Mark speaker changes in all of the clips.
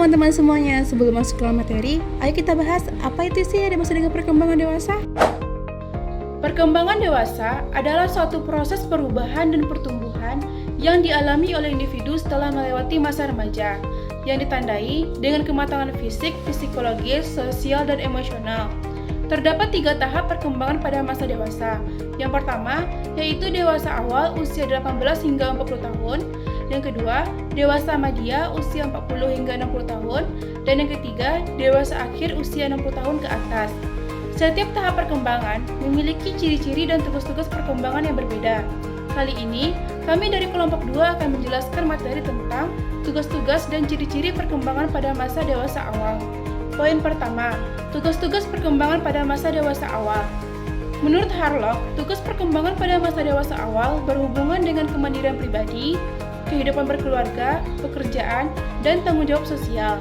Speaker 1: teman-teman semuanya, sebelum masuk ke materi, ayo kita bahas apa itu sih yang dimaksud dengan perkembangan dewasa? Perkembangan dewasa adalah suatu proses perubahan dan pertumbuhan yang dialami oleh individu setelah melewati masa remaja, yang ditandai dengan kematangan fisik, psikologis, sosial, dan emosional. Terdapat 3 tahap perkembangan pada masa dewasa. Yang pertama, yaitu dewasa awal usia 18 hingga 40 tahun. Yang kedua, dewasa madya usia 40 hingga 60 tahun. Dan yang ketiga, dewasa akhir usia 60 tahun ke atas. Setiap tahap perkembangan memiliki ciri-ciri dan tugas-tugas perkembangan yang berbeda. Kali ini, kami dari kelompok 2 akan menjelaskan materi tentang tugas-tugas dan ciri-ciri perkembangan pada masa dewasa awal. Poin pertama, tugas-tugas perkembangan pada masa dewasa awal. Menurut Harlock, tugas perkembangan pada masa dewasa awal berhubungan dengan kemandirian pribadi, kehidupan berkeluarga, pekerjaan, dan tanggung jawab sosial.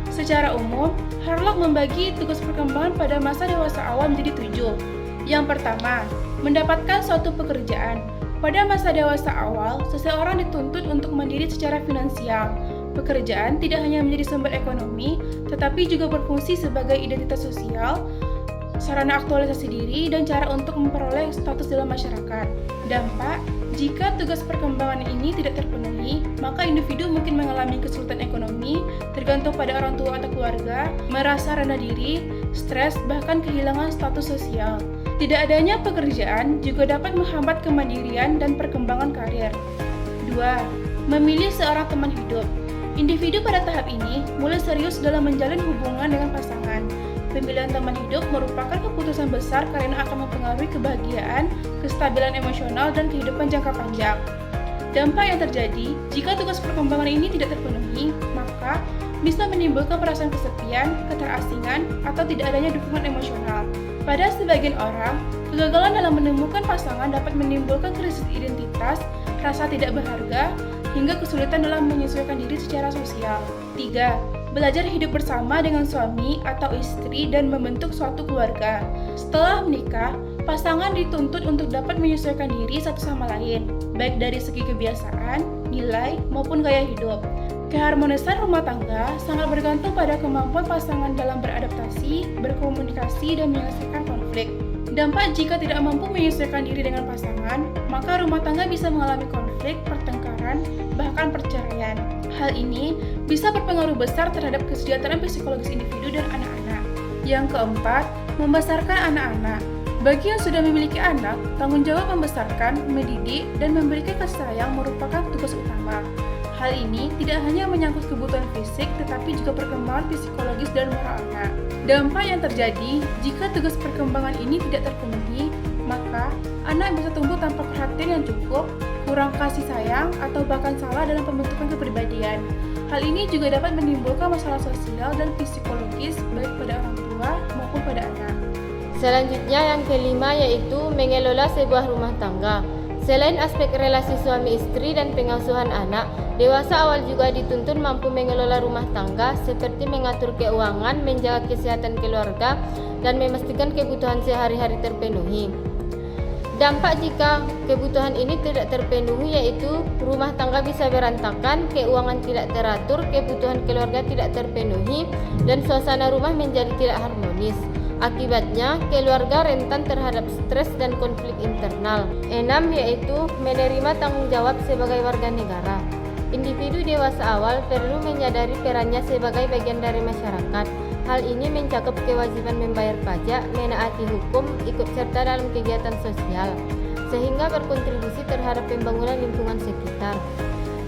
Speaker 1: Secara umum, Harlock membagi tugas perkembangan pada masa dewasa awal menjadi 7. Yang pertama, mendapatkan suatu pekerjaan. Pada masa dewasa awal, seseorang dituntut untuk mandiri secara finansial. Pekerjaan tidak hanya menjadi sumber ekonomi, tetapi juga berfungsi sebagai identitas sosial, sarana aktualisasi diri, dan cara untuk memperoleh status dalam masyarakat. Dampak, jika tugas perkembangan ini tidak terpenuhi, maka individu mungkin mengalami kesulitan ekonomi, tergantung pada orang tua atau keluarga, merasa rendah diri, stres, bahkan kehilangan status sosial. Tidak adanya pekerjaan juga dapat menghambat kemandirian dan perkembangan karir. 2. Memilih seorang teman hidup. Individu pada tahap ini mulai serius dalam menjalin hubungan dengan pasangan. Pemilihan teman hidup merupakan keputusan besar karena akan mempengaruhi kebahagiaan, kestabilan emosional, dan kehidupan jangka panjang. Dampak yang terjadi jika tugas perkembangan ini tidak terpenuhi, maka bisa menimbulkan perasaan kesepian, keterasingan, atau tidak adanya dukungan emosional. Pada sebagian orang, kegagalan dalam menemukan pasangan dapat menimbulkan krisis identitas, rasa tidak berharga, hingga kesulitan dalam menyesuaikan diri secara sosial. 3. Belajar hidup bersama dengan suami atau istri dan membentuk suatu keluarga. Setelah menikah, pasangan dituntut untuk dapat menyesuaikan diri satu sama lain, baik dari segi kebiasaan, nilai, maupun gaya hidup. Keharmonisan rumah tangga sangat bergantung pada kemampuan pasangan dalam beradaptasi, berkomunikasi, dan menyelesaikan konflik. Dampak jika tidak mampu menyesuaikan diri dengan pasangan, maka rumah tangga bisa mengalami konflik, pertengkaran, bahkan perceraian. Hal ini bisa berpengaruh besar terhadap kesejahteraan psikologis individu dan anak-anak. Yang keempat, membesarkan anak-anak. Bagi yang sudah memiliki anak, tanggung jawab membesarkan, mendidik, dan memberikan kasih sayang merupakan tugas utama. Hal ini tidak hanya menyangkut kebutuhan fisik, tetapi juga perkembangan psikologis dan moral anak. Dampak yang terjadi jika tugas perkembangan ini tidak terpenuhi, maka anak bisa tumbuh tanpa perhatian yang cukup, kurang kasih sayang, atau bahkan salah dalam pembentukan kepribadian. Hal ini juga dapat menimbulkan masalah sosial dan psikologis baik pada orang tua maupun pada anak.
Speaker 2: Selanjutnya yang kelima yaitu mengelola sebuah rumah tangga. Selain aspek relasi suami istri dan pengasuhan anak, dewasa awal juga dituntut mampu mengelola rumah tangga seperti mengatur keuangan, menjaga kesehatan keluarga, dan memastikan kebutuhan sehari-hari terpenuhi. Dampak jika kebutuhan ini tidak terpenuhi yaitu rumah tangga bisa berantakan, keuangan tidak teratur, kebutuhan keluarga tidak terpenuhi, dan suasana rumah menjadi tidak harmonis. Akibatnya, keluarga rentan terhadap stres dan konflik internal. 6. Yaitu menerima tanggung jawab sebagai warga negara. Individu dewasa awal perlu menyadari perannya sebagai bagian dari masyarakat. Hal ini mencakup kewajiban membayar pajak, menaati hukum, ikut serta dalam kegiatan sosial, sehingga berkontribusi terhadap pembangunan lingkungan sekitar.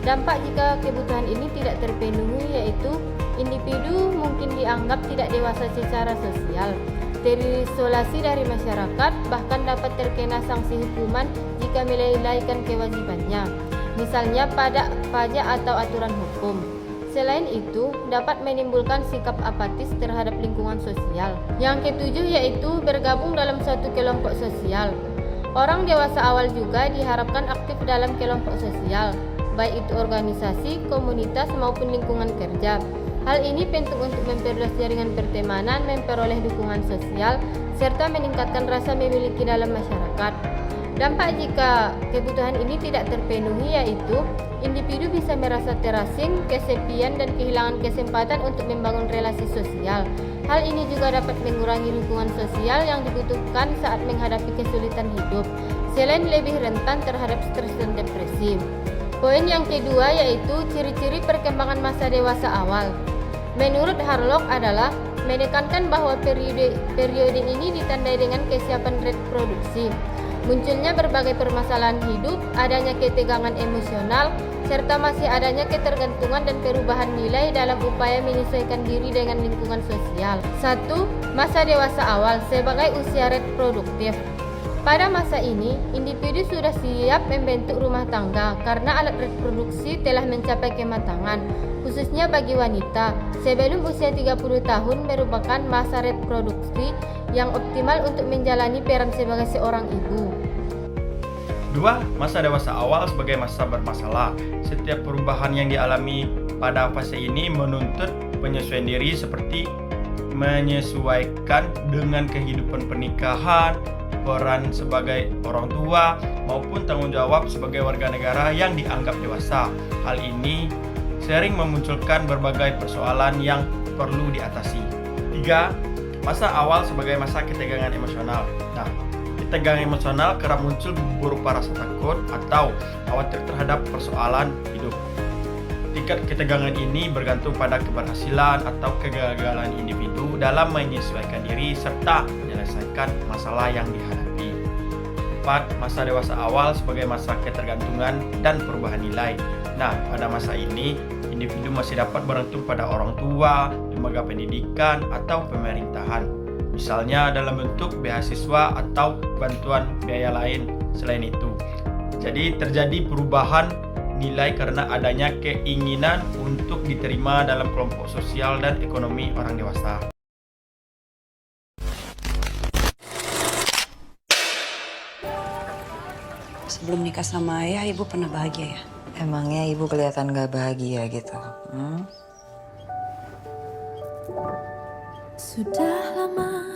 Speaker 2: Dampak jika kebutuhan ini tidak terpenuhi yaitu individu mungkin dianggap tidak dewasa secara sosial, terisolasi dari masyarakat, bahkan dapat terkena sanksi hukuman jika melalaikan kewajibannya, misalnya pada pajak atau aturan hukum. Selain itu, dapat menimbulkan sikap apatis terhadap lingkungan sosial. Yang ketujuh yaitu bergabung dalam suatu kelompok sosial. Orang dewasa awal juga diharapkan aktif dalam kelompok sosial, baik itu organisasi, komunitas, maupun lingkungan kerja. Hal ini penting untuk memperluas jaringan pertemanan, memperoleh dukungan sosial, serta meningkatkan rasa memiliki dalam masyarakat. Dampak jika kebutuhan ini tidak terpenuhi yaitu individu bisa merasa terasing, kesepian, dan kehilangan kesempatan untuk membangun relasi sosial. Hal ini juga dapat mengurangi lingkungan sosial yang dibutuhkan saat menghadapi kesulitan hidup, selain lebih rentan terhadap stres dan depresi. Poin yang kedua yaitu ciri-ciri perkembangan masa dewasa awal. Menurut Harlock adalah menekankan bahwa periode ini ditandai dengan kesiapan reproduksi, munculnya berbagai permasalahan hidup, adanya ketegangan emosional, serta masih adanya ketergantungan dan perubahan nilai dalam upaya menyesuaikan diri dengan lingkungan sosial. 1. Masa dewasa awal sebagai usia reproduktif. Pada masa ini, individu sudah siap membentuk rumah tangga karena alat reproduksi telah mencapai kematangan, khususnya bagi wanita. Sebelum usia 30 tahun merupakan masa reproduksi yang optimal untuk menjalani peran sebagai seorang ibu.
Speaker 3: 2. Masa dewasa awal sebagai masa bermasalah. Setiap perubahan yang dialami pada fase ini menuntut penyesuaian diri seperti menyesuaikan dengan kehidupan pernikahan, peran sebagai orang tua, maupun tanggung jawab sebagai warga negara yang dianggap dewasa. Hal ini sering memunculkan berbagai persoalan yang perlu diatasi. 3. Masa awal sebagai masa ketegangan emosional. Ketegangan emosional kerap muncul berupa rasa takut atau khawatir terhadap persoalan hidup. Tingkat ketegangan ini bergantung pada keberhasilan atau kegagalan individu dalam menyesuaikan diri serta menyelesaikan masalah yang dihadapi. 4. Masa dewasa awal sebagai masa ketergantungan dan perubahan nilai. Pada masa ini, individu masih dapat bergantung pada orang tua, lembaga pendidikan, atau pemerintahan. Misalnya dalam bentuk beasiswa atau bantuan biaya lain selain itu. Jadi terjadi perubahan nilai karena adanya keinginan untuk diterima dalam kelompok sosial dan ekonomi orang dewasa.
Speaker 4: Sebelum nikah sama ayah, ibu pernah bahagia ya?
Speaker 5: Emangnya ibu kelihatan gak bahagia gitu?
Speaker 6: Sudah lama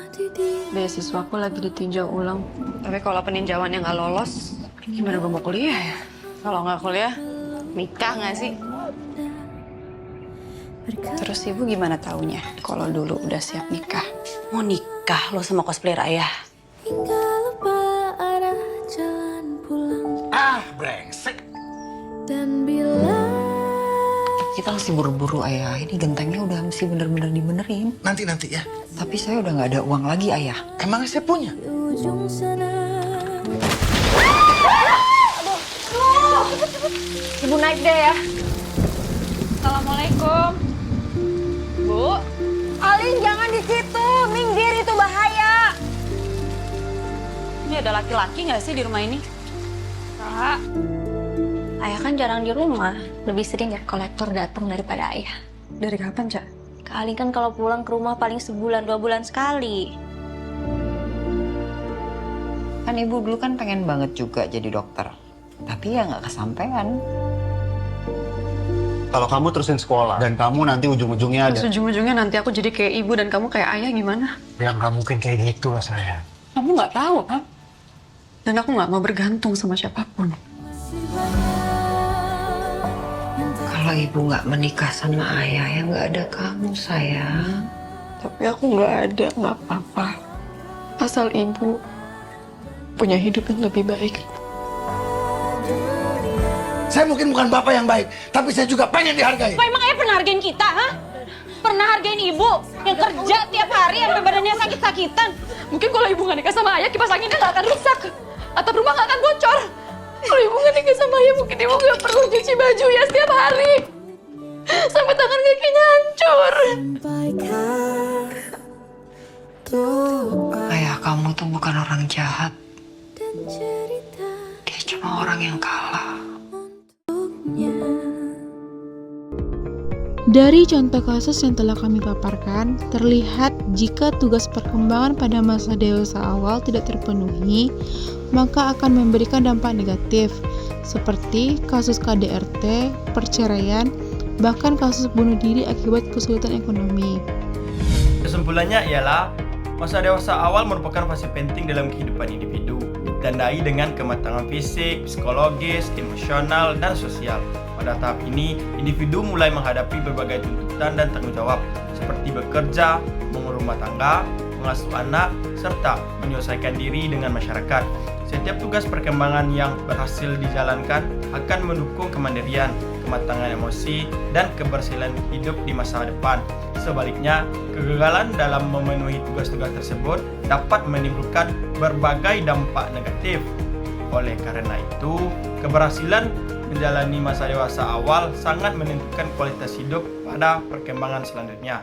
Speaker 4: Beasiswaku lagi ditinjau ulang. Tapi kalau peninjauannya nggak lolos, gimana gue mau kuliah ya? Kalau nggak kuliah, nikah nggak sih? Terus ibu gimana taunya kalau dulu udah siap nikah? Mau nikah lo sama cosplayer ayah?
Speaker 6: hingga lupa arah jalan pulang
Speaker 7: Brengsek.
Speaker 6: dan bila
Speaker 5: Kita mesti buru-buru ayah, ini gentengnya udah mesti bener-bener dibenerin.
Speaker 7: Nanti ya.
Speaker 5: Tapi saya udah gak ada uang lagi ayah.
Speaker 7: Emang saya punya?
Speaker 6: di ujung sana
Speaker 4: Ibu naik deh ya. Assalamualaikum. Bu.
Speaker 8: Alin jangan di situ, minggir itu bahaya.
Speaker 4: Ini ada laki-laki nggak sih di rumah ini?
Speaker 8: Kak, ayah kan jarang di rumah. Lebih sering ya kolektor datang daripada ayah.
Speaker 4: Dari kapan, Cak?
Speaker 8: Kak Alin kan kalau pulang ke rumah paling sebulan 2 bulan sekali.
Speaker 5: Kan ibu dulu kan pengen banget juga jadi dokter. Tapi ya gak kesampean.
Speaker 7: Kalau kamu terusin sekolah dan kamu nanti ujung-ujungnya ada.
Speaker 4: Terus ujung-ujungnya nanti aku jadi kayak ibu dan kamu kayak ayah gimana?
Speaker 7: Ya nggak mungkin kayak gitu lah saya.
Speaker 4: Kamu nggak tahu, kan? Dan aku nggak mau bergantung sama siapapun.
Speaker 5: Kalau ibu gak menikah sama ayah, ya gak ada kamu sayang.
Speaker 4: Tapi aku nggak ada, nggak apa-apa. Asal ibu punya hidup yang lebih baik.
Speaker 7: Saya mungkin bukan bapak yang baik, tapi saya juga pengen dihargai.
Speaker 8: Apa emang ayah pernah hargain kita, ha? Pernah hargain ibu yang kerja tiap hari sampai badannya sakit-sakitan?
Speaker 4: Mungkin kalau ibu nggak nikah sama ayah, kipas anginnya nggak akan rusak. Atap rumah nggak akan bocor. Kalau ibu nggak nikah sama ayah, mungkin ibu nggak perlu cuci baju ya setiap hari. Sampai tangan kakinya hancur.
Speaker 5: Ayah kamu tuh bukan orang jahat. Dia cuma orang yang kalah.
Speaker 1: Dari contoh kasus yang telah kami paparkan, terlihat jika tugas perkembangan pada masa dewasa awal tidak terpenuhi, maka akan memberikan dampak negatif, seperti kasus KDRT, perceraian, bahkan kasus bunuh diri akibat kesulitan ekonomi.
Speaker 3: Kesimpulannya ialah Masa dewasa awal merupakan fase penting dalam kehidupan individu, ditandai dengan kematangan fisik, psikologis, emosional, dan sosial. Pada tahap ini, individu mulai menghadapi berbagai tuntutan dan tanggung jawab, seperti bekerja, mengurus rumah tangga, mengasuh anak, serta menyelesaikan diri dengan masyarakat. Setiap tugas perkembangan yang berhasil dijalankan akan mendukung kemandirian, kematangan emosi, dan keberhasilan hidup di masa depan. Sebaliknya, kegagalan dalam memenuhi tugas-tugas tersebut dapat menimbulkan berbagai dampak negatif. Oleh karena itu, keberhasilan menjalani masa dewasa awal sangat menentukan kualitas hidup pada perkembangan selanjutnya.